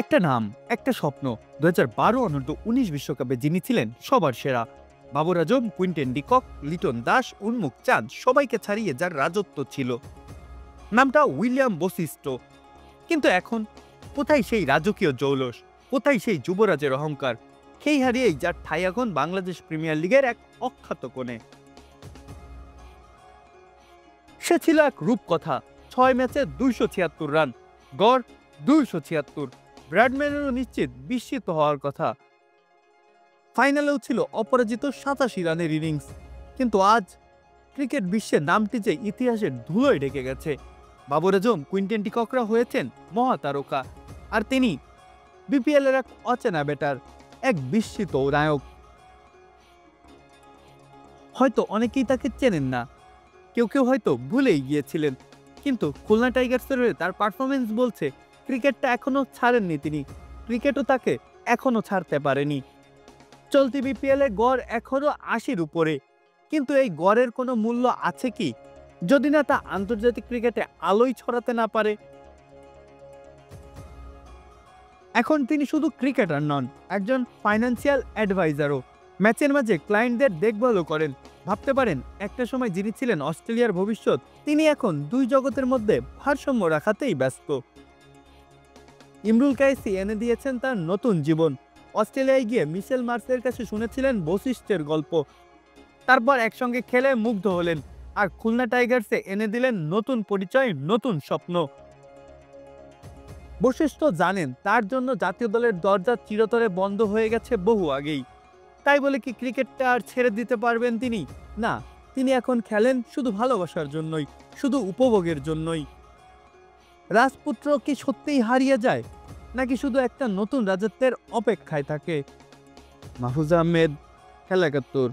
একটা নাম, একটা স্বপ্ন। ২০১২ অনূর্ধ্ব-১৯ বিশ্বকাপে যিনি ছিলেন সবার সেরা। বাবর আজম, কুইন্টেন ডিকক, লিটন দাস, উন্মুক চাঁদ সবাইকে ছাড়িয়ে যার রাজত্ব ছিল। নামটা উইলিয়াম বশিষ্ঠ। কিন্তু এখন কোথায় সেই রাজকীয় জৌলস? কোথায় সেই যুবরাজের অহংকার? সেই হারিয়েই যার ঠাঁই এখন বাংলাদেশ প্রিমিয়ার লিগের এক অখ্যাত কোণে। সে ছিল এক রূপকথা। ৬ ম্যাচে ২৭৬ রান, গড় ২৭৬। ব্র্যাডম্যানেরও নিশ্চিত বিস্মিত হওয়ার কথা। ফাইনালেও ছিল অপরাজিত ৮৭ রানের ইনিংস। কিন্তু আজ ক্রিকেট বিশ্বের নামটি যে ইতিহাসের ধুলোয় ঢেকে গেছে। বাবর আজম, কুইন্টেন ডিককরা হয়েছেন মহাতারকা, আর তিনি বিপিএল এর এক অচেনা ব্যাটার, এক বিস্মিত নায়ক। হয়তো অনেকেই তাকে চেনেন না, কেউ কেউ হয়তো ভুলেই গিয়েছিলেন, কিন্তু খুলনা টাইগার্সের হয়ে তার পারফরমেন্স বলছে ক্রিকেটটা এখনো ছাড়েননি তিনি, ক্রিকেটও তাকে এখনো ছাড়তে পারেনি। চলতি বিপিএল এ গড় এখনো ৮০-র উপরে, কিন্তু এই গড়ের কোনো মূল্য আছে কি যদি না তা আন্তর্জাতিক ক্রিকেটে আলোয় ছড়াতে না পারে? এখন তিনি শুধু ক্রিকেটার নন, একজন ফাইন্যান্সিয়াল অ্যাডভাইজারও। ম্যাচের মাঝে ক্লায়েন্টদের দেখভালও করেন। ভাবতে পারেন একটা সময় যিনি ছিলেন অস্ট্রেলিয়ার ভবিষ্যৎ, তিনি এখন দুই জগতের মধ্যে ভারসাম্য রাখাতেই ব্যস্ত। ইমরুল কায়েসি এনে দিয়েছেন তার নতুন জীবন। অস্ট্রেলিয়ায় গিয়ে মিশেল মার্সের কাছে শুনেছিলেন বশিষ্ঠের গল্প, তারপর একসঙ্গে খেলে মুগ্ধ হলেন, আর খুলনা টাইগার্সে এনে দিলেন নতুন পরিচয়, নতুন স্বপ্ন। বশিষ্ঠ জানেন তার জন্য জাতীয় দলের দরজা চিরতরে বন্ধ হয়ে গেছে বহু আগেই। তাই বলে কি ক্রিকেটটা আর ছেড়ে দিতে পারবেন তিনি? না, তিনি এখন খেলেন শুধু ভালোবাসার জন্যই, শুধু উপভোগের জন্যই। রাজপুত্র কি সত্যিই হারিয়ে যায়, নাকি শুধু একটা নতুন রাজত্বের অপেক্ষায় থাকে? মাহফুজ আহমেদ, খেলা ৭১।